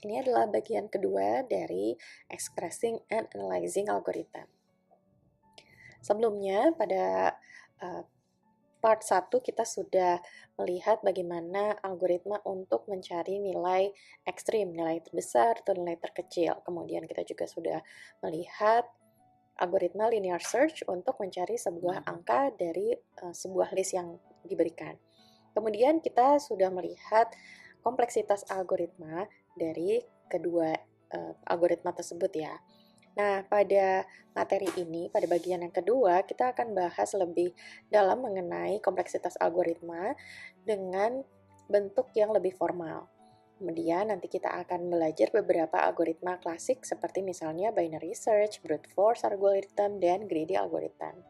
Ini adalah bagian kedua dari expressing and analyzing algorithm. Sebelumnya pada part 1 kita sudah melihat bagaimana algoritma untuk mencari nilai ekstrim, nilai terbesar atau nilai terkecil. Kemudian kita juga sudah melihat algoritma linear search untuk mencari sebuah angka dari sebuah list yang diberikan. Kemudian kita sudah melihat kompleksitas algoritma dari kedua algoritma tersebut ya. Nah, pada materi ini, pada bagian yang kedua, kita akan bahas lebih dalam mengenai kompleksitas algoritma dengan bentuk yang lebih formal. Kemudian nanti kita akan belajar beberapa algoritma klasik seperti misalnya binary search, brute force algorithm, dan greedy algorithm.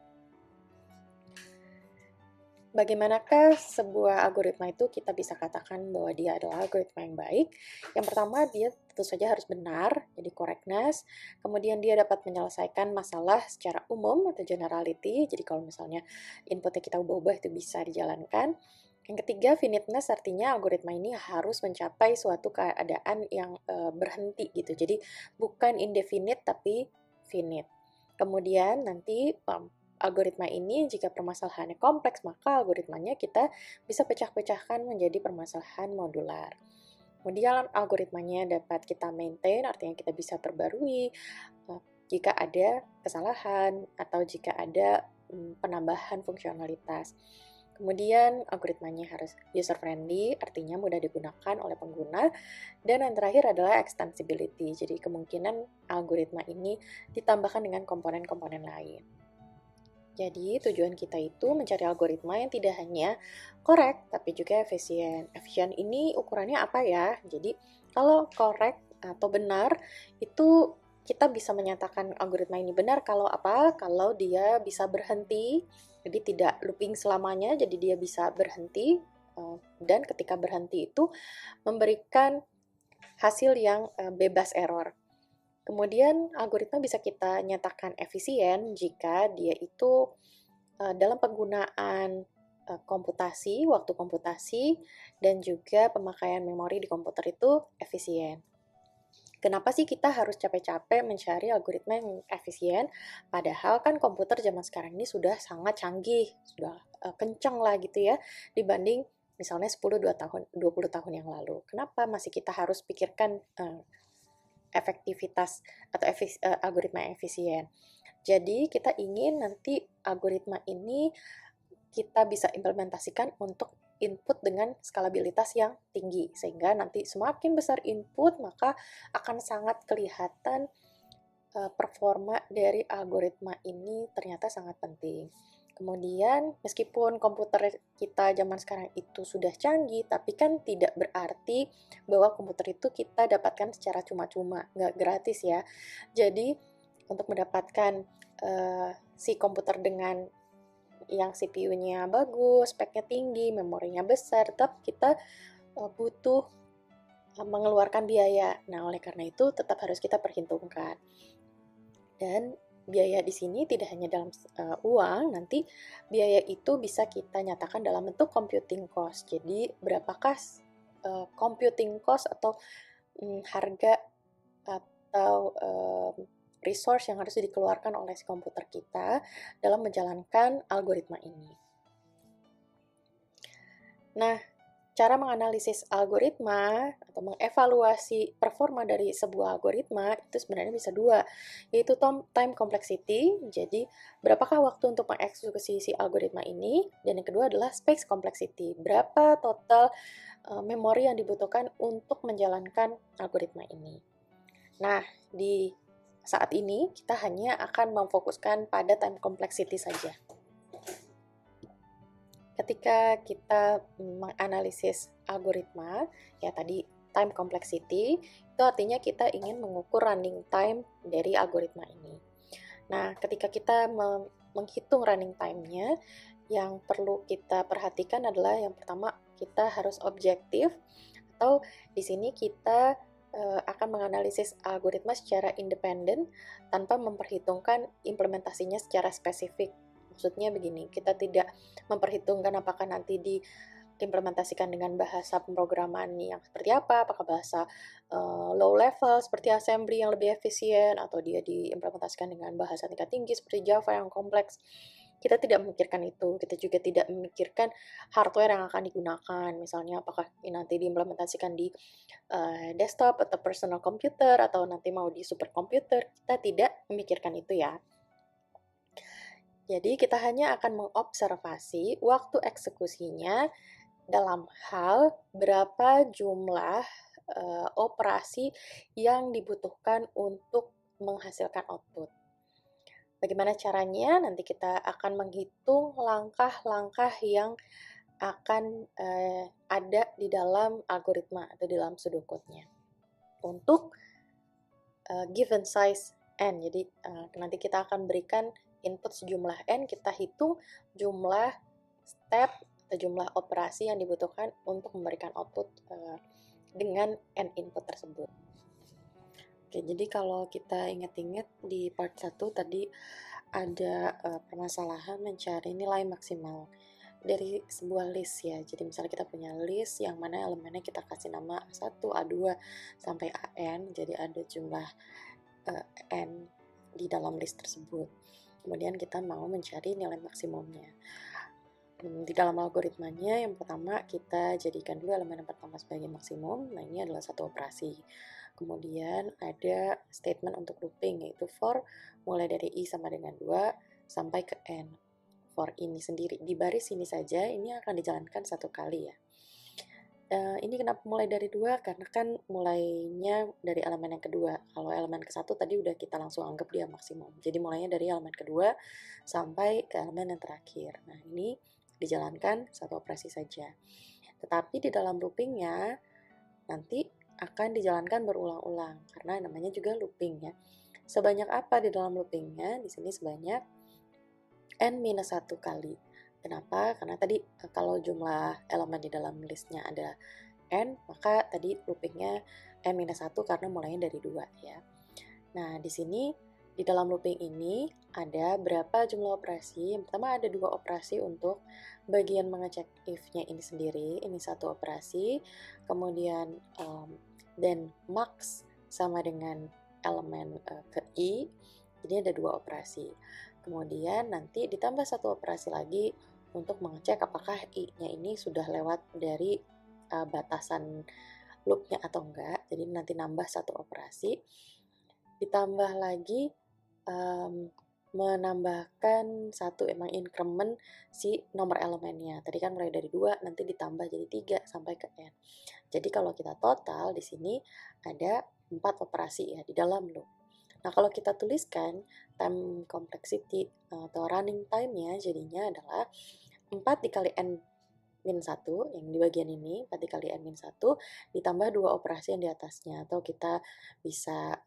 Bagaimanakah sebuah algoritma itu kita bisa katakan bahwa dia adalah algoritma yang baik? Yang pertama, dia tentu saja harus benar, jadi correctness. Kemudian dia dapat menyelesaikan masalah secara umum atau generality, jadi kalau misalnya inputnya kita ubah-ubah itu bisa dijalankan. Yang ketiga, finiteness, artinya algoritma ini harus mencapai suatu keadaan yang berhenti gitu. Jadi bukan indefinite tapi finite. Kemudian nanti algoritma ini jika permasalahannya kompleks, maka algoritmanya kita bisa pecah-pecahkan menjadi permasalahan modular. Kemudian algoritmanya dapat kita maintain, artinya kita bisa perbarui jika ada kesalahan atau jika ada penambahan fungsionalitas. Kemudian algoritmanya harus user-friendly, artinya mudah digunakan oleh pengguna. Dan yang terakhir adalah extensibility, jadi kemungkinan algoritma ini ditambahkan dengan komponen-komponen lain. Jadi tujuan kita itu mencari algoritma yang tidak hanya correct, tapi juga efisien. Efisien ini ukurannya apa ya? Jadi kalau correct atau benar, itu kita bisa menyatakan algoritma ini benar kalau apa? Kalau dia bisa berhenti, jadi tidak looping selamanya, jadi dia bisa berhenti, dan ketika berhenti itu memberikan hasil yang bebas error. Kemudian algoritma bisa kita nyatakan efisien jika dia itu dalam penggunaan komputasi, waktu komputasi, dan juga pemakaian memori di komputer itu efisien. Kenapa sih kita harus capek-capek mencari algoritma yang efisien? Padahal kan komputer zaman sekarang ini sudah sangat canggih, sudah kencang lah gitu ya, dibanding misalnya 10-20 tahun yang lalu. Kenapa masih kita harus pikirkan efektivitas atau algoritma yang efisien. Jadi kita ingin nanti algoritma ini kita bisa implementasikan untuk input dengan skalabilitas yang tinggi, sehingga nanti semakin besar input maka akan sangat kelihatan performa dari algoritma ini ternyata sangat penting. Kemudian, meskipun komputer kita zaman sekarang itu sudah canggih, tapi kan tidak berarti bahwa komputer itu kita dapatkan secara cuma-cuma, nggak gratis ya. Jadi, untuk mendapatkan si komputer dengan yang CPU-nya bagus, speknya tinggi, memorinya besar, tetap kita butuh mengeluarkan biaya. Nah, oleh karena itu tetap harus kita perhitungkan. Dan biaya di sini tidak hanya dalam uang, nanti biaya itu bisa kita nyatakan dalam bentuk computing cost. Jadi, berapakah computing cost atau harga atau resource yang harus dikeluarkan oleh si komputer kita dalam menjalankan algoritma ini. Nah, cara menganalisis algoritma atau mengevaluasi performa dari sebuah algoritma itu sebenarnya bisa dua, yaitu time complexity, jadi berapakah waktu untuk mengeksekusi si algoritma ini, dan yang kedua adalah space complexity, berapa total memori yang dibutuhkan untuk menjalankan algoritma ini. Nah, di saat ini kita hanya akan memfokuskan pada time complexity saja. Ketika kita menganalisis algoritma, ya tadi time complexity, itu artinya kita ingin mengukur running time dari algoritma ini. Nah, ketika kita menghitung running time-nya, yang perlu kita perhatikan adalah yang pertama, kita harus objektif, atau di sini kita akan menganalisis algoritma secara independen tanpa memperhitungkan implementasinya secara spesifik. Maksudnya begini, kita tidak memperhitungkan apakah nanti di diimplementasikan dengan bahasa pemrograman yang seperti apa, apakah bahasa low level seperti assembly yang lebih efisien, atau dia diimplementasikan dengan bahasa tingkat tinggi seperti Java yang kompleks. Kita tidak memikirkan itu, kita juga tidak memikirkan hardware yang akan digunakan, misalnya apakah ini nanti diimplementasikan di desktop atau personal computer, atau nanti mau di superkomputer, kita tidak memikirkan itu ya. Jadi kita hanya akan mengobservasi waktu eksekusinya dalam hal berapa jumlah operasi yang dibutuhkan untuk menghasilkan output. Bagaimana caranya? Nanti kita akan menghitung langkah-langkah yang akan ada di dalam algoritma atau di dalam pseudocode-nya untuk given size n. Jadi nanti kita akan berikan input sejumlah n, kita hitung jumlah step atau jumlah operasi yang dibutuhkan untuk memberikan output dengan n input tersebut. Oke, jadi kalau kita ingat-ingat di part 1 tadi ada permasalahan mencari nilai maksimal dari sebuah list ya. Jadi misalnya kita punya list yang mana elemennya kita kasih nama A1, A2 sampai AN. Jadi ada jumlah n di dalam list tersebut. Kemudian kita mau mencari nilai maksimumnya. Di dalam algoritmanya yang pertama kita jadikan dulu elemen yang pertama sebagai maksimum. Nah, ini adalah satu operasi. Kemudian ada statement untuk looping, yaitu for mulai dari i sama dengan 2 sampai ke n. For ini sendiri, di baris ini saja, ini akan dijalankan satu kali ya. Ini kenapa mulai dari 2? Karena kan mulainya dari elemen yang kedua. Kalau elemen ke-1 tadi udah kita langsung anggap dia maksimum. Jadi mulainya dari elemen kedua sampai ke elemen yang terakhir. Nah, ini dijalankan satu operasi saja. Tetapi di dalam loopingnya nanti akan dijalankan berulang-ulang karena namanya juga looping ya. Sebanyak apa di dalam loopingnya? Di sini sebanyak n-1 kali. Kenapa? Karena tadi kalau jumlah elemen di dalam listnya ada n, maka tadi loopingnya n-1 karena mulainya dari 2 ya. Nah, di sini di dalam looping ini ada berapa jumlah operasi? Yang pertama ada 2 operasi untuk bagian mengecek if-nya ini sendiri, ini satu operasi. Kemudian dan max sama dengan elemen ke i, jadi ada 2 operasi. Kemudian nanti ditambah satu operasi lagi untuk mengecek apakah i-nya ini sudah lewat dari batasan loop-nya atau enggak. Jadi nanti nambah satu operasi. Ditambah lagi menambahkan satu emang increment si nomor elemennya. Tadi kan mulai dari 2, nanti ditambah jadi 3 sampai ke n. Jadi kalau kita total di sini ada 4 operasi ya di dalam loop. Nah, kalau kita tuliskan time complexity atau running time-nya jadinya adalah 4 dikali n min 1 yang di bagian ini, 4 dikali n min 1 ditambah 2 operasi yang di atasnya, atau kita bisa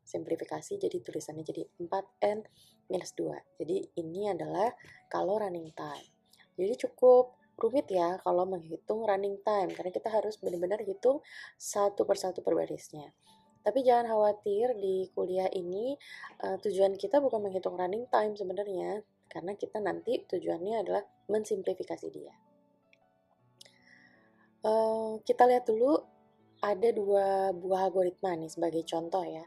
simplifikasi jadi tulisannya jadi 4n minus 2. Jadi ini adalah kalau running time. Jadi cukup rumit ya kalau menghitung running time karena kita harus benar-benar hitung satu persatu per barisnya. Tapi jangan khawatir, di kuliah ini tujuan kita bukan menghitung running time sebenarnya, karena kita nanti tujuannya adalah mensimplifikasi dia. Kita lihat dulu ada 2 buah algoritma nih sebagai contoh ya.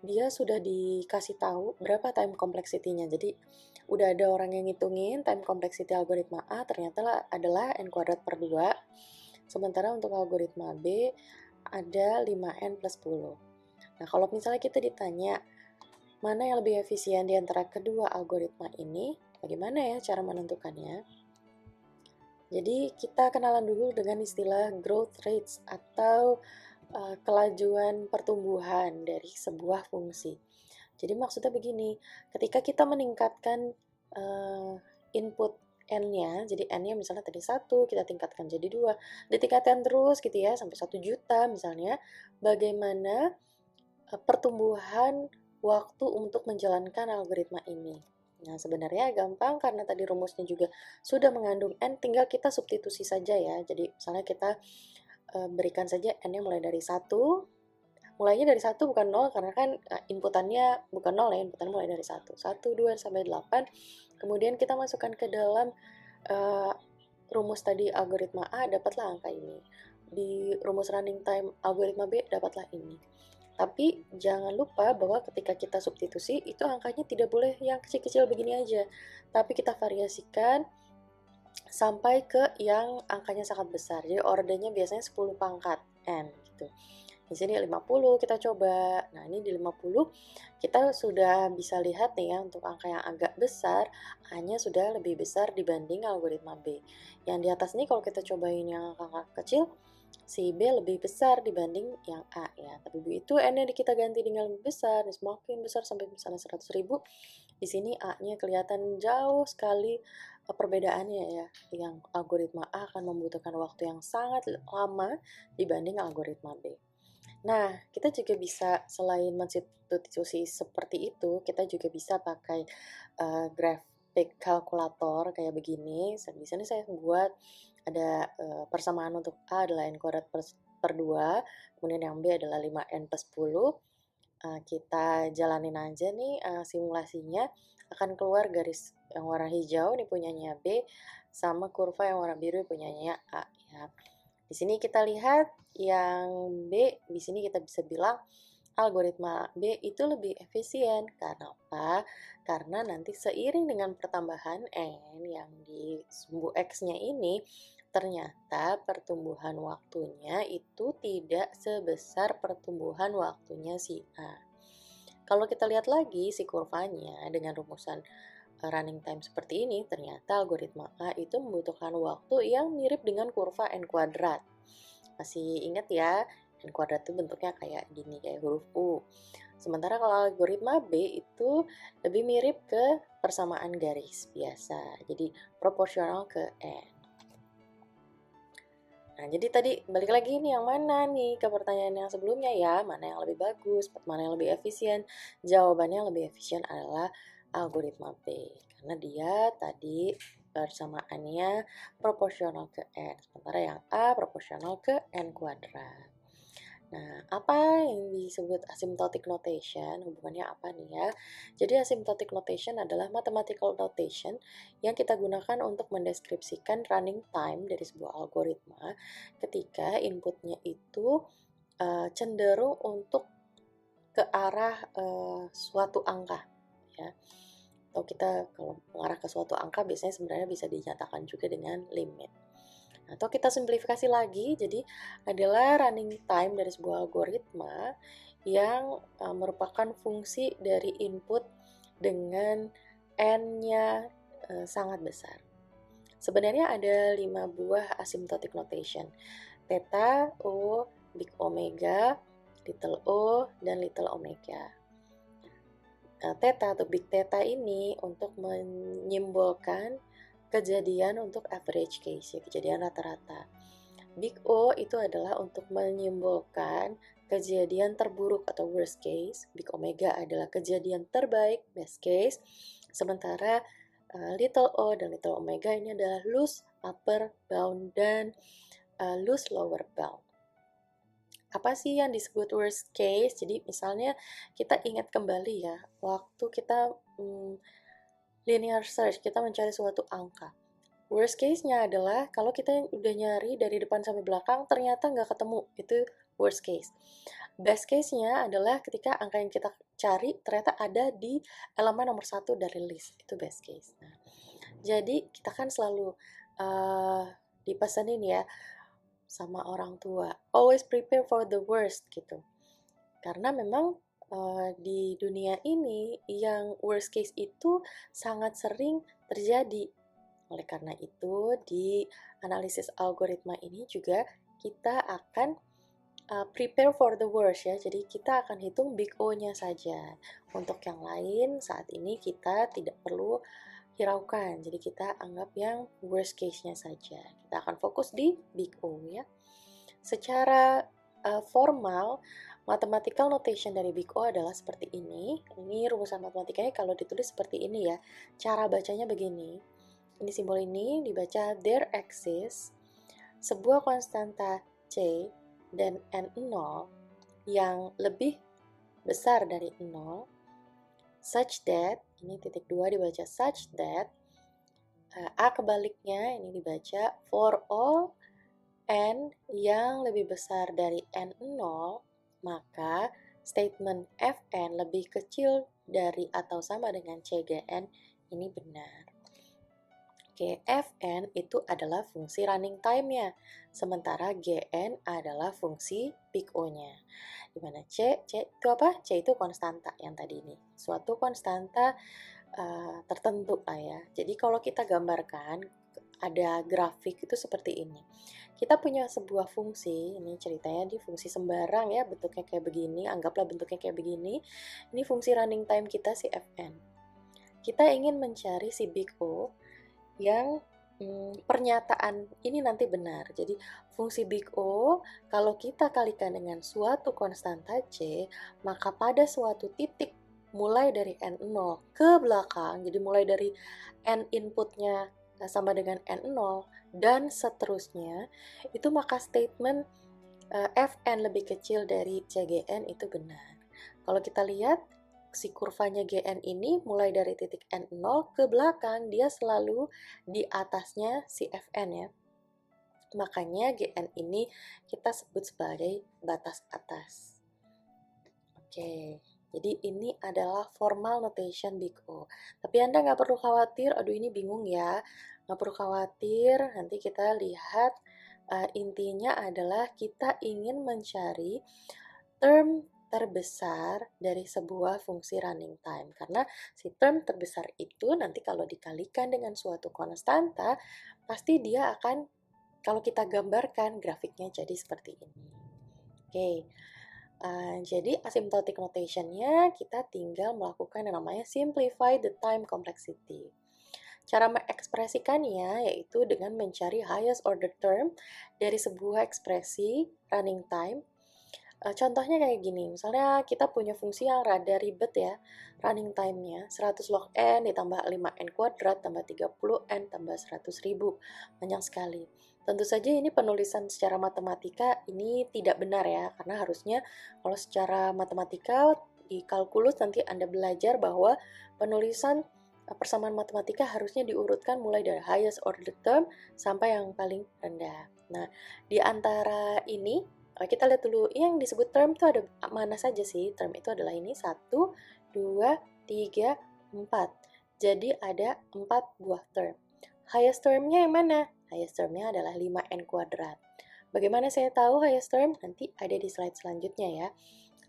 Dia sudah dikasih tahu berapa time complexity-nya. Jadi udah ada orang yang ngitungin time complexity algoritma A ternyata adalah n kuadrat per 2. Sementara untuk algoritma B ada 5n plus 10. Nah, kalau misalnya kita ditanya mana yang lebih efisien di antara kedua algoritma ini, bagaimana ya cara menentukannya? Jadi kita kenalan dulu dengan istilah growth rates atau kelajuan pertumbuhan dari sebuah fungsi. Jadi maksudnya begini, ketika kita meningkatkan input n-nya, jadi n-nya misalnya tadi 1, kita tingkatkan jadi 2, ditingkatkan terus gitu ya, sampai 1 juta misalnya, bagaimana pertumbuhan waktu untuk menjalankan algoritma ini. Nah, sebenarnya gampang karena tadi rumusnya juga sudah mengandung n, tinggal kita substitusi saja ya. Jadi misalnya kita berikan saja n-nya mulai dari 1, mulainya dari 1 bukan 0 karena kan inputannya bukan 0 ya, inputannya mulai dari 1, 1, 2, sampai 8, kemudian kita masukkan ke dalam rumus tadi algoritma A dapatlah angka ini. Di rumus running time algoritma B dapatlah ini. Tapi jangan lupa bahwa ketika kita substitusi, itu angkanya tidak boleh yang kecil-kecil begini aja. Tapi kita variasikan sampai ke yang angkanya sangat besar. Jadi ordernya biasanya 10 pangkat N gitu. Di sini 50 kita coba. Nah, ini di 50 kita sudah bisa lihat nih ya, untuk angka yang agak besar, A-nya sudah lebih besar dibanding algoritma B. Yang di atas ini kalau kita cobain yang angka kecil, si B lebih besar dibanding yang A ya. Tapi begitu N-nya kita ganti dengan lebih besar, semakin besar sampai misalnya 100.000, di sini A-nya kelihatan jauh sekali perbedaannya ya. Yang algoritma A akan membutuhkan waktu yang sangat lama dibanding algoritma B. Nah, kita juga bisa selain mensubstitusi seperti itu, kita juga bisa pakai grafik kalkulator kayak begini. Di sini saya buat ada persamaan untuk A adalah n kuadrat per 2, kemudian yang B adalah 5n plus 10. Kita jalanin aja nih simulasinya, akan keluar garis yang warna hijau ini punyanya B, sama kurva yang warna biru punyanya A ya. Di sini kita lihat yang B, di sini kita bisa bilang algoritma B itu lebih efisien. Karena apa? Karena nanti seiring dengan pertambahan N yang di sumbu X-nya ini, ternyata pertumbuhan waktunya itu tidak sebesar pertumbuhan waktunya si A. Kalau kita lihat lagi si kurvanya dengan rumusan running time seperti ini, ternyata algoritma A itu membutuhkan waktu yang mirip dengan kurva N kuadrat. Masih ingat ya, N kuadrat itu bentuknya kayak gini, kayak huruf U. Sementara kalau algoritma B itu lebih mirip ke persamaan garis biasa, jadi proporsional ke N. Nah, jadi tadi balik lagi nih, yang mana nih ke pertanyaan yang sebelumnya ya, mana yang lebih bagus, mana yang lebih efisien? Jawabannya yang lebih efisien adalah algoritma B, karena dia tadi persamaannya proporsional ke N, sementara yang A proporsional ke N kuadrat. Nah, apa yang disebut asymptotic notation? Hubungannya apa nih ya? Jadi asymptotic notation adalah mathematical notation yang kita gunakan untuk mendeskripsikan running time dari sebuah algoritma ketika inputnya itu cenderung untuk ke arah suatu angka ya. Atau kita kalau mengarah ke suatu angka biasanya sebenarnya bisa dinyatakan juga dengan limit. Atau kita simplifikasi lagi, jadi adalah running time dari sebuah algoritma yang merupakan fungsi dari input dengan N-nya sangat besar. Sebenarnya ada 5 buah asymptotic notation. Theta, O, big omega, little o, dan little omega. Theta atau big theta ini untuk menyimbolkan kejadian untuk average case, ya, kejadian rata-rata. Big O itu adalah untuk menyimbolkan kejadian terburuk atau worst case. Big Omega adalah kejadian terbaik, best case. Sementara little O dan little omega ini adalah loose upper bound dan loose lower bound. Apa sih yang disebut worst case? Jadi misalnya kita ingat kembali ya, waktu kita linear search, kita mencari suatu angka. Worst case-nya adalah kalau kita udah nyari dari depan sampai belakang, ternyata nggak ketemu. Itu worst case. Best case-nya adalah ketika angka yang kita cari ternyata ada di elemen nomor 1 dari list. Itu best case. Nah, jadi kita kan selalu dipesanin ya sama orang tua, always prepare for the worst gitu. Karena memang di dunia ini yang worst case itu sangat sering terjadi. Oleh karena itu, di analisis algoritma ini juga kita akan prepare for the worst ya. Jadi kita akan hitung big O-nya saja. Untuk yang lain saat ini kita tidak perlu hiraukan. Jadi kita anggap yang worst case-nya saja. Kita akan fokus di big O ya. Secara formal, mathematical notation dari big O adalah seperti ini. Ini rumusan matematikanya kalau ditulis seperti ini ya. Cara bacanya begini. Ini simbol ini dibaca there exists sebuah konstanta C dan N0 yang lebih besar dari 0 such that, ini titik 2 dibaca such that A kebaliknya, ini dibaca for all n yang lebih besar dari n0, maka statement Fn lebih kecil dari atau sama dengan Cgn ini benar. Oke, Fn itu adalah fungsi running time-nya, sementara Gn adalah fungsi peak O-nya. Dimana C itu apa? C itu konstanta yang tadi ini. Suatu konstanta tertentu lah ya. Jadi kalau kita gambarkan, ada grafik itu seperti ini. Kita punya sebuah fungsi, ini ceritanya di fungsi sembarang ya, bentuknya kayak begini, anggaplah bentuknya kayak begini. Ini fungsi running time kita si Fn. Kita ingin mencari si big O yang pernyataan ini nanti benar. Jadi fungsi big O kalau kita kalikan dengan suatu konstanta C, maka pada suatu titik mulai dari N0 ke belakang, jadi mulai dari N inputnya sama dengan N0 dan seterusnya, itu maka statement Fn lebih kecil dari Cgn itu benar. Kalau kita lihat si kurvanya Gn ini mulai dari titik N0 ke belakang, dia selalu di atasnya si Fn ya. Makanya Gn ini kita sebut sebagai batas atas. Oke, jadi ini adalah formal notation big O. Tapi Anda nggak perlu khawatir, aduh ini bingung ya. Nggak perlu khawatir, nanti kita lihat intinya adalah kita ingin mencari term terbesar dari sebuah fungsi running time. Karena si term terbesar itu nanti kalau dikalikan dengan suatu konstanta, pasti dia akan, kalau kita gambarkan grafiknya jadi seperti ini. Oke, jadi asymptotic notation-nya kita tinggal melakukan yang namanya simplify the time complexity. Cara mengekspresikannya yaitu dengan mencari highest order term dari sebuah ekspresi running time. Contohnya kayak gini, misalnya kita punya fungsi yang rada ribet ya, running time-nya 100 log n ditambah 5n kuadrat tambah 30n tambah 100.000, banyak sekali. Tentu saja ini penulisan secara matematika ini tidak benar ya, karena harusnya kalau secara matematika di kalkulus nanti Anda belajar bahwa penulisan persamaan matematika harusnya diurutkan mulai dari highest order term sampai yang paling rendah. Nah, di antara ini kita lihat dulu yang disebut term itu ada mana saja sih? Term itu adalah ini 1, 2, 3, 4. Jadi ada 4 buah term. Highest termnya yang mana? Highest termnya adalah 5n kuadrat. Bagaimana saya tahu highest term? Nanti ada di slide selanjutnya ya.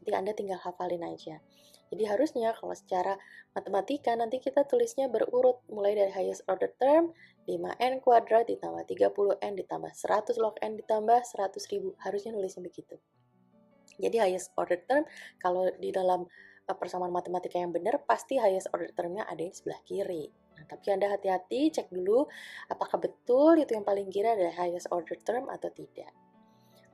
Nanti Anda tinggal hafalin aja. Jadi harusnya kalau secara matematika nanti kita tulisnya berurut mulai dari highest order term 5n kuadrat ditambah 30n ditambah 100 log n ditambah 100.000. Harusnya nulisnya begitu. Jadi highest order term kalau di dalam persamaan matematika yang benar pasti highest order termnya ada di sebelah kiri. Nah, tapi Anda hati-hati cek dulu apakah betul itu yang paling kiri adalah highest order term atau tidak.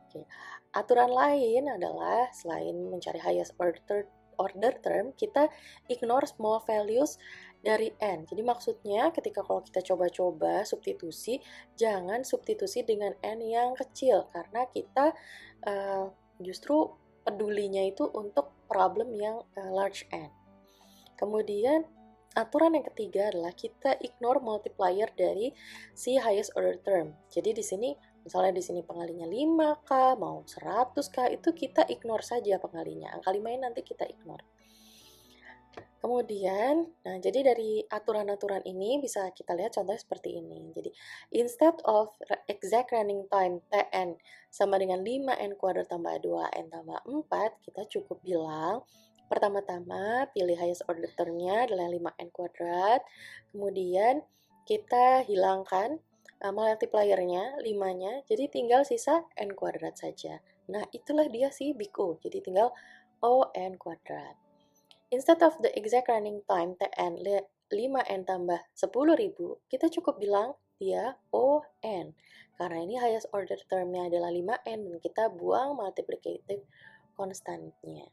Oke. Aturan lain adalah selain mencari highest order term, kita ignore small values dari n. Jadi maksudnya ketika kalau kita coba-coba substitusi, jangan substitusi dengan n yang kecil karena kita justru pedulinya itu untuk problem yang large n. Kemudian aturan yang ketiga adalah kita ignore multiplier dari si highest order term. Jadi di sini misalnya di sini pengalinya 5K, mau 100K, itu kita ignore saja pengalinya. Angka 5 ini nanti kita ignore. Kemudian, nah jadi dari aturan-aturan ini bisa kita lihat contohnya seperti ini. Jadi, instead of exact running time Tn sama dengan 5n kuadrat tambah 2n tambah 4, kita cukup bilang pertama-tama pilih highest order term-nya adalah 5n kuadrat. Kemudian kita hilangkan multiplier-nya, 5-nya, jadi tinggal sisa n kuadrat saja. Nah, itulah dia si big O, jadi tinggal on kuadrat. Instead of the exact running time Tn 5n tambah 10.000, kita cukup bilang dia on. Karena ini highest order term-nya adalah 5n dan kita buang multiplicative constantnya.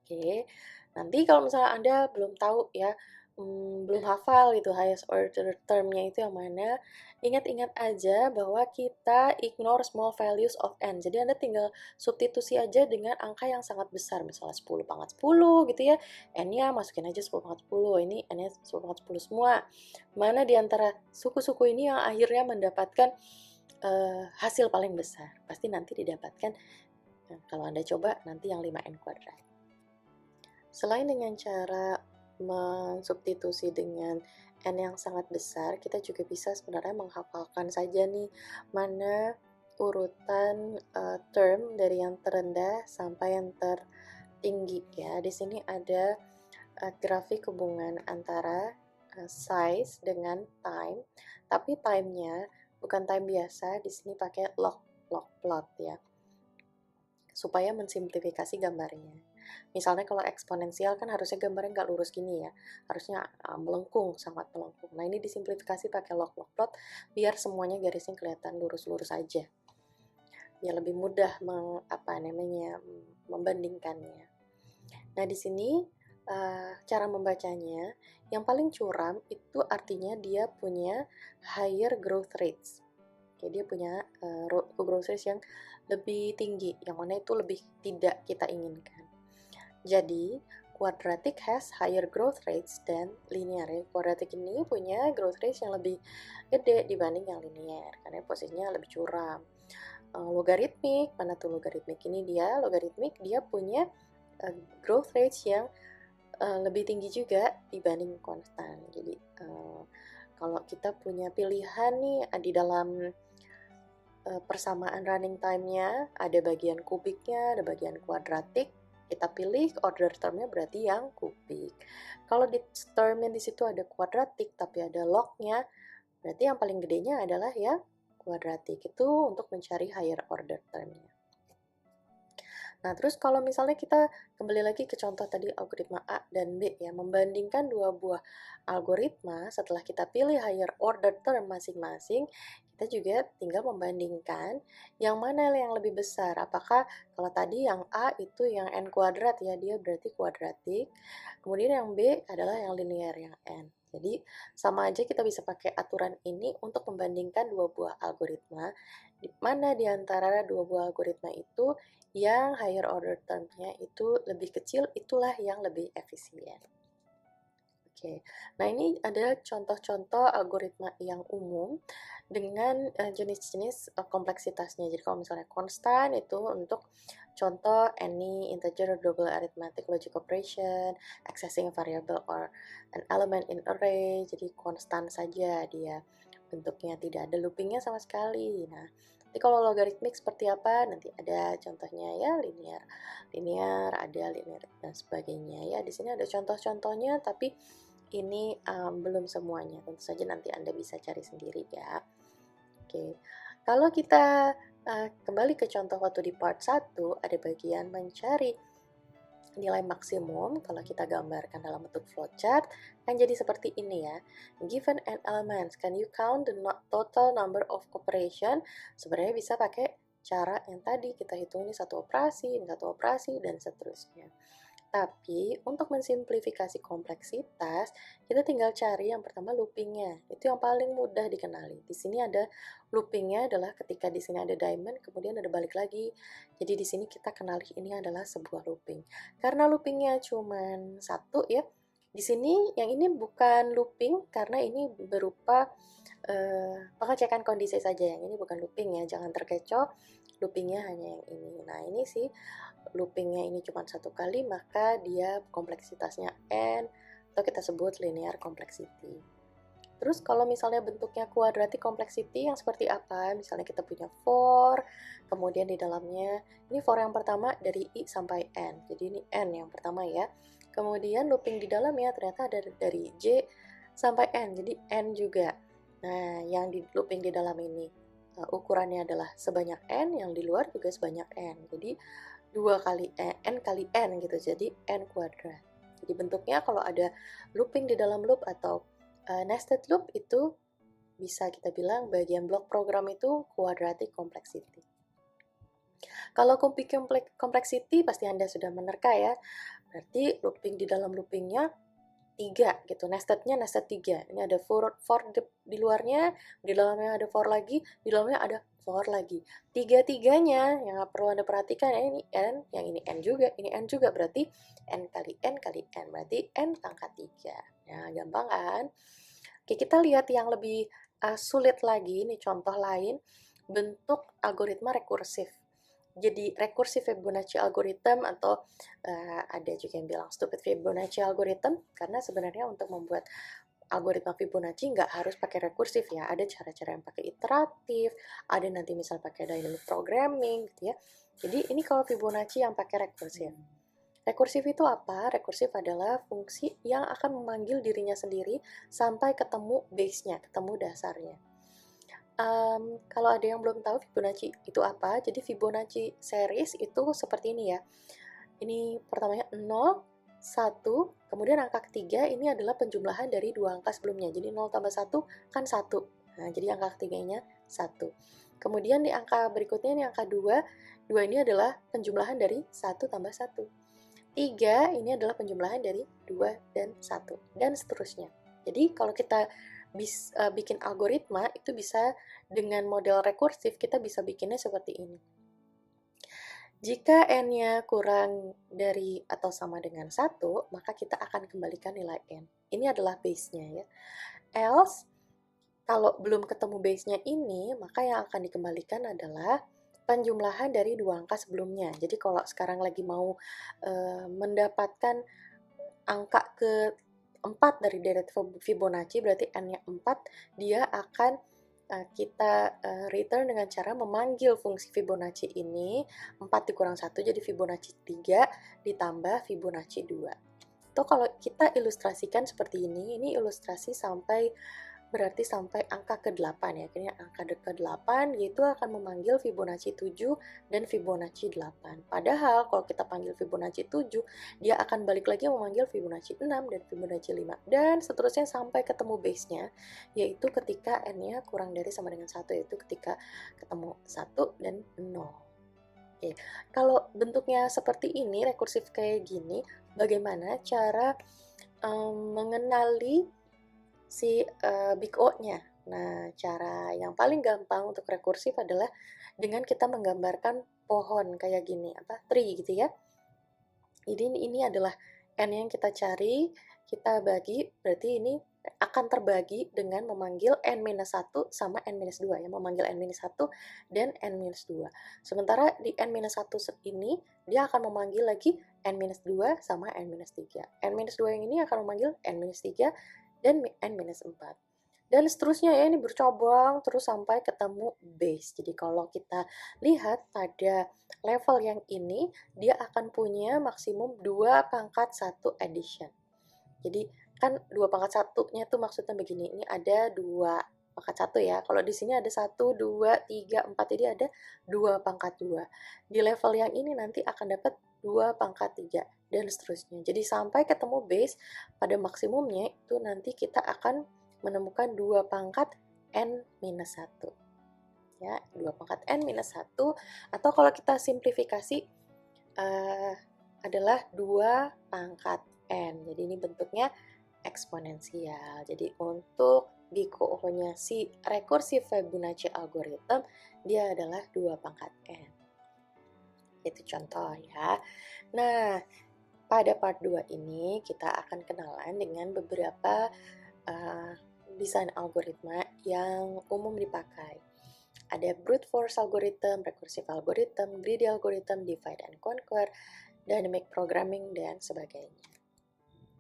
Oke, nanti kalau misalnya Anda belum tahu ya belum hafal gitu highest order term-nya itu yang mana, ingat-ingat aja bahwa kita ignore small values of n. Jadi Anda tinggal substitusi aja dengan angka yang sangat besar, misalnya 10 pangkat 10 gitu ya. N-nya masukin aja 10 pangkat 10, ini N-nya 10 pangkat 10 semua. Mana di antara suku-suku ini yang akhirnya mendapatkan hasil paling besar? Pasti nanti didapatkan, kalau Anda coba nanti yang 5n kuadrat. Selain dengan cara mensubstitusi dengan n yang sangat besar, kita juga bisa sebenarnya menghafalkan saja nih mana urutan term dari yang terendah sampai yang tertinggi ya. Di sini ada grafik hubungan antara size dengan time, tapi time-nya bukan time biasa, di sini pakai log plot ya, supaya mensimplifikasi gambarnya. Misalnya kalau eksponensial kan harusnya gambarnya nggak lurus gini ya, harusnya melengkung, sangat melengkung. Nah ini disimplifikasi pakai log plot biar semuanya garisnya kelihatan lurus-lurus aja, biar lebih mudah membandingkannya. Nah di sini cara membacanya, yang paling curam itu artinya dia punya higher growth rates. Jadi dia punya growth rates yang lebih tinggi, yang mana itu lebih tidak kita inginkan. Jadi, quadratic has higher growth rates than linear. Quadratic ini punya growth rates yang lebih gede dibanding yang linear, karena posisinya lebih curam. Logaritmik, mana tuh logaritmik ini dia? Logaritmik dia punya growth rates yang lebih tinggi juga dibanding konstan. Jadi, kalau kita punya pilihan nih di dalam persamaan running time-nya, ada bagian kubiknya, ada bagian kuadratik, kita pilih order term-nya berarti yang kubik. Kalau di term yang di situ ada kuadratik tapi ada log-nya, berarti yang paling gedenya adalah yang kuadratik. Itu untuk mencari higher order term-nya. Nah, terus kalau misalnya kita kembali lagi ke contoh tadi algoritma A dan B ya, membandingkan dua buah algoritma setelah kita pilih higher order term masing-masing, kita juga tinggal membandingkan yang mana yang lebih besar. Apakah kalau tadi yang A itu yang n kuadrat ya, dia berarti kuadratik. Kemudian yang B adalah yang linear, yang n. Jadi sama aja kita bisa pakai aturan ini untuk membandingkan dua buah algoritma, di mana di antara dua buah algoritma itu yang higher order term-nya itu lebih kecil, itulah yang lebih efisien. Oke, nah ini adalah contoh-contoh algoritma yang umum dengan jenis-jenis kompleksitasnya. Jadi kalau misalnya konstan itu untuk contoh any integer double arithmetic logic operation, accessing a variable or an element in array, jadi konstan saja dia bentuknya, tidak ada loopingnya sama sekali. Nah, nanti kalau logaritmik seperti apa? Nanti ada contohnya ya, linear, ada linear dan sebagainya ya. Di sini ada contoh-contohnya, tapi ini belum semuanya. Tentu saja nanti Anda bisa cari sendiri ya. Oke, kalau kita kembali ke contoh waktu di part 1, ada bagian mencari nilai maksimum. Kalau kita gambarkan dalam bentuk flowchart, kan jadi seperti ini ya. Given n elements, can you count the total number of operation? Sebenarnya bisa pakai cara yang tadi, kita hitung ini satu operasi, dan seterusnya. Tapi untuk mensimplifikasi kompleksitas, kita tinggal cari yang pertama loopingnya. Itu yang paling mudah dikenali. Di sini ada loopingnya adalah ketika di sini ada diamond, kemudian ada balik lagi. Jadi di sini kita kenali ini adalah sebuah looping. Karena loopingnya cuma satu ya, di sini yang ini bukan looping karena ini berupa pengecekan kondisi saja. Yang ini bukan looping ya, jangan terkecoh. Loopingnya hanya yang ini. Nah ini sih loopingnya ini cuma satu kali, maka dia kompleksitasnya n, atau kita sebut linear complexity. Terus kalau misalnya bentuknya quadratic complexity yang seperti apa? Misalnya kita punya for, kemudian di dalamnya, ini for yang pertama dari i sampai n, jadi ini n yang pertama ya. Kemudian looping di dalamnya ternyata ada dari j sampai n, jadi n juga. Nah, yang di looping di dalam ini ukurannya adalah sebanyak n, yang di luar juga sebanyak n. Jadi 2 kali n kali n gitu, jadi n kuadrat. Jadi bentuknya kalau ada looping di dalam loop atau nested loop itu bisa kita bilang bagian blok program itu quadratic complexity. Kalau kubik complexity pasti Anda sudah menerka ya, berarti looping di dalam loopingnya 3 gitu, nestednya nested 3. Ini ada for di luarnya, di dalamnya ada for lagi, di dalamnya ada for lagi. Tiga-tiganya yang perlu Anda perhatikan ya, ini n, yang ini n juga, ini n juga, berarti n kali n kali n, berarti n pangkat 3. Nah, gampang kan? Oke, kita lihat yang lebih sulit lagi, ini contoh lain, bentuk algoritma rekursif. Jadi recursive Fibonacci algorithm atau ada juga yang bilang stupid Fibonacci algorithm, karena sebenarnya untuk membuat algoritma Fibonacci nggak harus pakai rekursif ya, ada cara-cara yang pakai iteratif, ada nanti misal pakai dynamic programming gitu ya. Jadi ini kalau Fibonacci yang pakai rekursif. Rekursif itu apa? Rekursif adalah fungsi yang akan memanggil dirinya sendiri sampai ketemu base-nya, ketemu dasarnya. Kalau ada yang belum tahu Fibonacci itu apa, jadi Fibonacci series itu seperti ini ya. Ini pertamanya 0, 1, kemudian angka ketiga ini adalah penjumlahan dari dua angka sebelumnya. Jadi 0 tambah 1 kan 1. Nah, jadi angka ketiganya 1. Kemudian di angka berikutnya ini angka 2. 2 ini adalah penjumlahan dari 1 tambah 1. 3 ini adalah penjumlahan dari 2 dan 1. Dan seterusnya. Jadi kalau kita bikin algoritma, itu bisa dengan model rekursif, kita bisa bikinnya seperti ini. Jika n-nya kurang dari atau sama dengan 1, maka kita akan kembalikan nilai n. Ini adalah base-nya ya. Else, kalau belum ketemu base-nya ini, maka yang akan dikembalikan adalah penjumlahan dari dua angka sebelumnya. Jadi kalau sekarang lagi mau mendapatkan angka ke 4 dari deret Fibonacci, berarti n-nya 4, dia akan kita return dengan cara memanggil fungsi Fibonacci ini, 4 dikurang 1 jadi Fibonacci 3 ditambah Fibonacci 2. Atau kalau kita ilustrasikan seperti ini ilustrasi sampai berarti sampai angka ke-8 ya. Ini angka ke-8 yaitu akan memanggil Fibonacci 7 dan Fibonacci 8. Padahal kalau kita panggil Fibonacci 7, dia akan balik lagi memanggil Fibonacci 6 dan Fibonacci 5 dan seterusnya sampai ketemu base-nya, yaitu ketika n-nya kurang dari sama dengan 1, yaitu ketika ketemu 1 dan 0. Oke, kalau bentuknya seperti ini, rekursif kayak gini, bagaimana cara mengenali si big O-nya. Nah, cara yang paling gampang untuk rekursif adalah dengan kita menggambarkan pohon kayak gini, tree gitu ya. Jadi ini adalah n yang kita cari, kita bagi, berarti ini akan terbagi dengan memanggil n-1 sama n-2 ya, memanggil n-1 dan n-2. Sementara di n-1 ini dia akan memanggil lagi n-2 sama n-3. n-2 yang ini akan memanggil n-3 dan n-4. Dan seterusnya ya, ini bercabang terus sampai ketemu base. Jadi kalau kita lihat pada level yang ini, dia akan punya maksimum 2 pangkat 1 addition. Jadi kan 2 pangkat 1-nya tuh maksudnya begini, ini ada 2 pangkat 1 ya. Kalau di sini ada 1, 2, 3, 4, jadi ada 2 pangkat 2. Di level yang ini nanti akan dapat 2 pangkat 3 dan seterusnya. Jadi sampai ketemu base pada maksimumnya itu nanti kita akan menemukan 2 pangkat n-1. Ya, 2 pangkat n-1 atau kalau kita simplifikasi adalah 2 pangkat n. Jadi ini bentuknya eksponensial. Jadi untuk big O-nya si recursive Fibonacci algorithm dia adalah 2 pangkat n. Itu contoh ya. Nah, pada part 2 ini kita akan kenalan dengan beberapa desain algoritma yang umum dipakai. Ada brute force algorithm, recursive algorithm, greedy algorithm, divide and conquer, dynamic programming, dan sebagainya.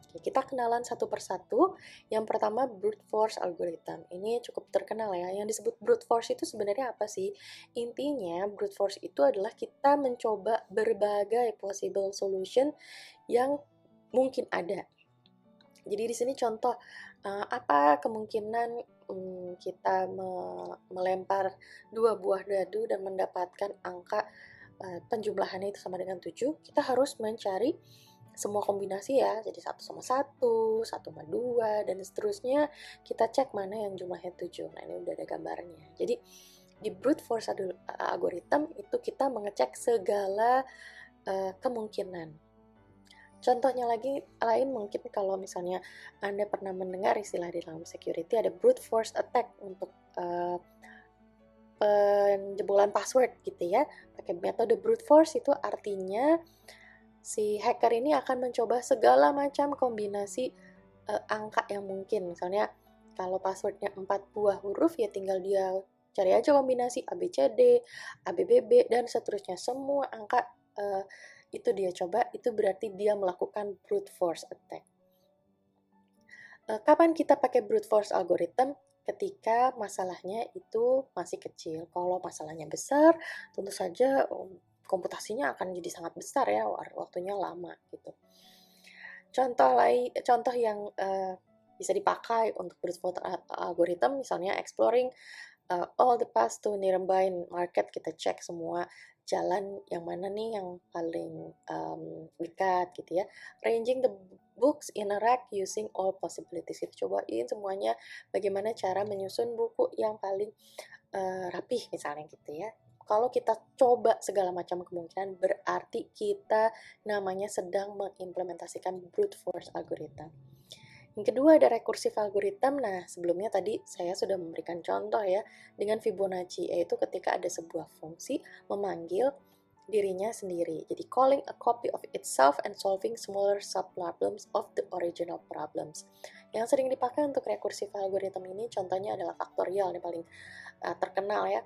Oke, kita kenalan satu persatu. Yang pertama, brute force algorithm. Ini cukup terkenal ya. Yang disebut brute force itu sebenarnya apa sih? Intinya, brute force itu adalah kita mencoba berbagai possible solution yang mungkin ada. Jadi di sini contoh, apa kemungkinan kita melempar 2 buah dadu dan mendapatkan angka penjumlahannya itu sama dengan 7, kita harus mencari semua kombinasi ya, jadi 1 sama 1, 1 sama 2, dan seterusnya kita cek mana yang jumlahnya 7. Nah, ini udah ada gambarnya. Jadi di brute force algorithm itu kita mengecek segala kemungkinan. Contohnya lagi lain mungkin kalau misalnya Anda pernah mendengar istilah di dalam security ada brute force attack untuk penjebolan password gitu ya. Pakai metode brute force itu artinya si hacker ini akan mencoba segala macam kombinasi angka yang mungkin. Misalnya kalau passwordnya 4 buah huruf ya tinggal dia cari aja kombinasi ABCD, ABBB dan seterusnya. Semua angka itu dia coba, itu berarti dia melakukan brute force attack. Kapan kita pakai brute force algorithm? Ketika masalahnya itu masih kecil. Kalau masalahnya besar, tentu saja komputasinya akan jadi sangat besar ya, waktunya lama gitu. Contoh yang bisa dipakai untuk brute force algorithm, misalnya exploring all the paths to nearby market, kita cek semua jalan yang mana nih yang paling dekat gitu ya. Ranging the books in a rack using all possibilities, kita cobain semuanya bagaimana cara menyusun buku yang paling rapih misalnya gitu ya. Kalau kita coba segala macam kemungkinan, berarti kita namanya sedang mengimplementasikan brute force algorithm. Yang kedua ada recursive algorithm. Nah, sebelumnya tadi saya sudah memberikan contoh ya dengan Fibonacci, yaitu ketika ada sebuah fungsi memanggil dirinya sendiri. Jadi calling a copy of itself and solving smaller sub-problems of the original problems. Yang sering dipakai untuk recursive algorithm ini contohnya adalah faktorial, ini paling terkenal ya.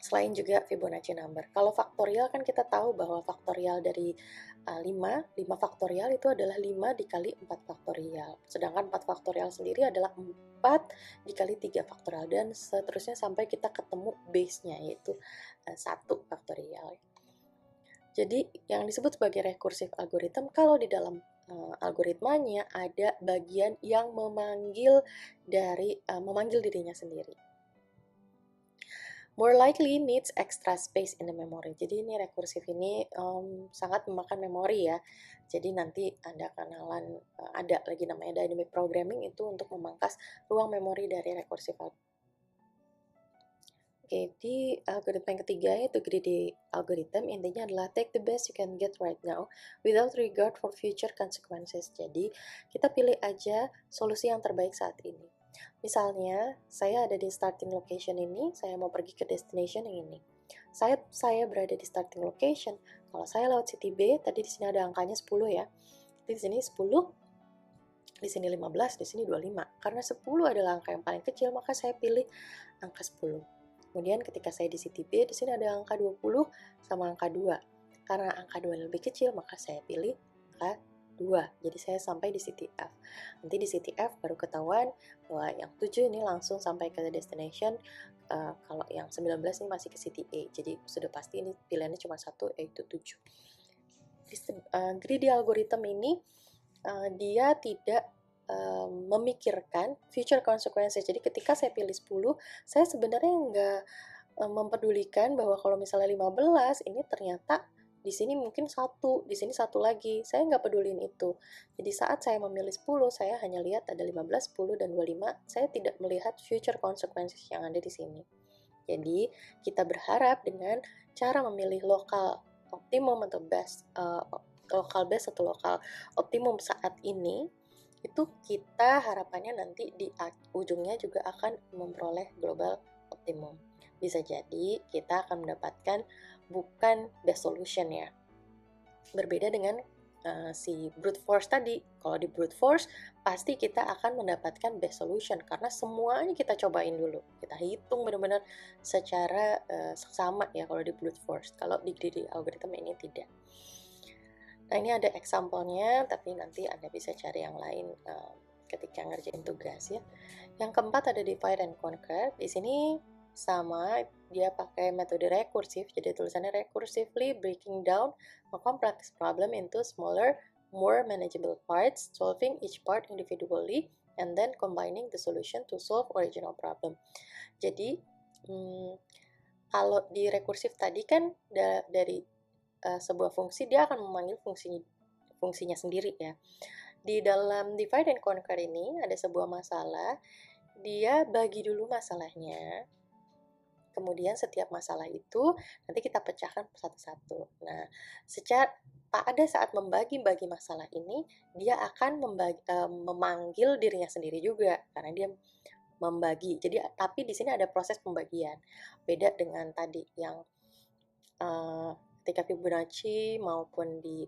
Selain juga Fibonacci number. Kalau faktorial kan kita tahu bahwa faktorial dari 5 faktorial itu adalah 5 dikali 4 faktorial. Sedangkan 4 faktorial sendiri adalah 4 dikali 3 faktorial. Dan seterusnya sampai kita ketemu base-nya, yaitu 1 faktorial. Jadi yang disebut sebagai recursive algorithm, kalau di dalam algoritmanya ada bagian yang memanggil dirinya sendiri. More likely needs extra space in the memory. Jadi ini rekursif ini sangat memakan memori ya. Jadi nanti Anda kenalan ada lagi namanya dynamic programming, itu untuk memangkas ruang memori dari rekursif. Oke, di algoritma yang ketiga yaitu greedy algorithm, intinya adalah take the best you can get right now without regard for future consequences. Jadi kita pilih aja solusi yang terbaik saat ini. Misalnya, saya ada di starting location ini, saya mau pergi ke destination yang ini. Saya berada di starting location. Kalau saya lewat city B, tadi di sini ada angkanya 10 ya. Di sini 10, di sini 15, di sini 25. Karena 10 adalah angka yang paling kecil, maka saya pilih angka 10. Kemudian ketika saya di city B, di sini ada angka 20 sama angka 2. Karena angka 2 lebih kecil, maka saya pilih angka 2. Jadi saya sampai di city F. Nanti di city F baru ketahuan bahwa yang 7 ini langsung sampai ke destination. Kalau yang 19 ini masih ke city A. Jadi sudah pasti ini pilihannya cuma satu, yaitu 7. Greedy algorithm ini dia tidak memikirkan future consequences. Jadi ketika saya pilih 10, saya sebenarnya nggak mempedulikan bahwa kalau misalnya 15 ini ternyata di sini mungkin satu, di sini satu lagi. Saya nggak pedulin itu. Jadi saat saya memilih 10, saya hanya lihat ada 15, 10, dan 25. Saya tidak melihat future consequences yang ada di sini. Jadi kita berharap dengan cara memilih lokal optimum atau best, lokal best atau lokal optimum saat ini, itu kita harapannya nanti di ujungnya juga akan memperoleh global optimum. Bisa jadi kita akan mendapatkan bukan best solution ya. Berbeda dengan si brute force tadi. Kalau di brute force pasti kita akan mendapatkan best solution karena semuanya kita cobain dulu. Kita hitung benar-benar secara seksama ya kalau di brute force. Kalau di greedy algorithm ini tidak. Nah, ini ada example-nya, tapi nanti Anda bisa cari yang lain ketika ngerjain tugas ya. Yang keempat ada divide and conquer. Di sini sama, dia pakai metode rekursif, jadi tulisannya recursively breaking down a complex problem into smaller, more manageable parts, solving each part individually, and then combining the solution to solve original problem. Jadi, kalau di rekursif tadi kan dari sebuah fungsi, dia akan memanggil fungsinya sendiri ya. Di dalam divide and conquer ini ada sebuah masalah, dia bagi dulu masalahnya, kemudian setiap masalah itu nanti kita pecahkan satu-satu. Nah, pada saat membagi-bagi masalah ini, dia akan memanggil dirinya sendiri juga, karena dia membagi. Jadi, tapi di sini ada proses pembagian. Beda dengan tadi yang ketika Fibonacci maupun di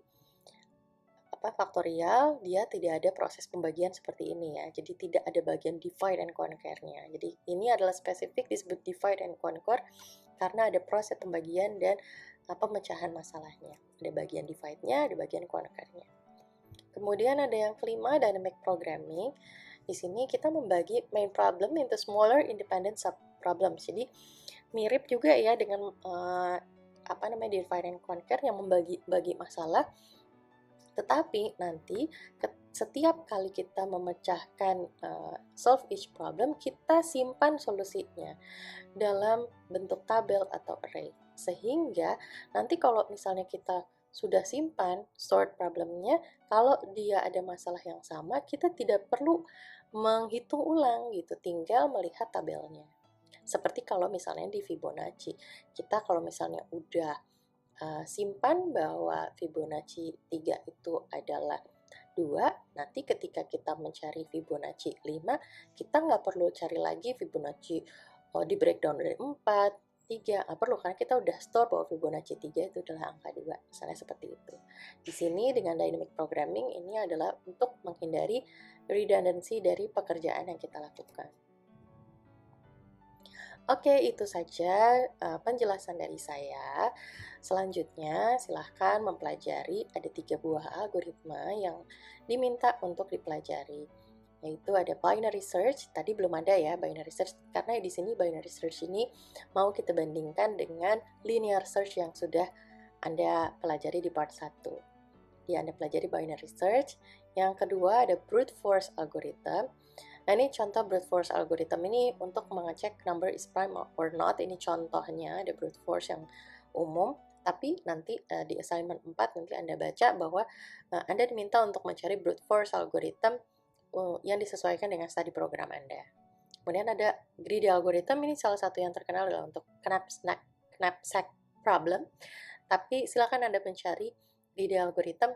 faktorial, dia tidak ada proses pembagian seperti ini ya. Jadi tidak ada bagian divide and conquer-nya. Jadi ini adalah spesifik disebut divide and conquer karena ada proses pembagian dan pemecahan masalahnya. Ada bagian divide-nya, ada bagian conquer-nya. Kemudian ada yang kelima, dynamic programming. Di sini kita membagi main problem into smaller independent sub problems. Jadi mirip juga ya dengan divide and conquer yang membagi masalah. Tetapi nanti setiap kali kita memecahkan solve each problem, kita simpan solusinya dalam bentuk tabel atau array. Sehingga nanti kalau misalnya kita sudah simpan sort problemnya, kalau dia ada masalah yang sama, kita tidak perlu menghitung ulang gitu, tinggal melihat tabelnya. Seperti kalau misalnya di Fibonacci, kita kalau misalnya udah simpan bahwa Fibonacci 3 itu adalah 2, nanti ketika kita mencari Fibonacci 5, kita nggak perlu cari lagi Fibonacci di breakdown dari 4, 3, nggak perlu karena kita udah store bahwa Fibonacci 3 itu adalah angka 2, misalnya seperti itu. Di sini dengan dynamic programming ini adalah untuk menghindari redundancy dari pekerjaan yang kita lakukan. Oke, itu saja penjelasan dari saya. Selanjutnya, silahkan mempelajari ada 3 buah algoritma yang diminta untuk dipelajari, yaitu ada binary search. Tadi belum ada ya binary search, karena di sini binary search ini mau kita bandingkan dengan linear search yang sudah Anda pelajari di part 1. Anda pelajari binary search. Yang kedua ada brute force algorithm. Nah, ini contoh brute force algorithm ini untuk mengecek number is prime or not. Ini contohnya ada brute force yang umum, tapi nanti di assignment 4 nanti Anda baca bahwa Anda diminta untuk mencari brute force algorithm yang disesuaikan dengan studi program Anda. Kemudian ada greedy algorithm, ini salah satu yang terkenal adalah untuk knapsack problem, tapi silakan Anda mencari greedy algorithm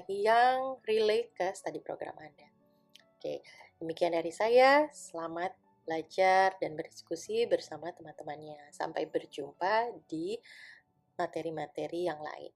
yang relate ke studi program Anda. Oke, demikian dari saya. Selamat belajar dan berdiskusi bersama teman-temannya. Sampai berjumpa di materi-materi yang lain.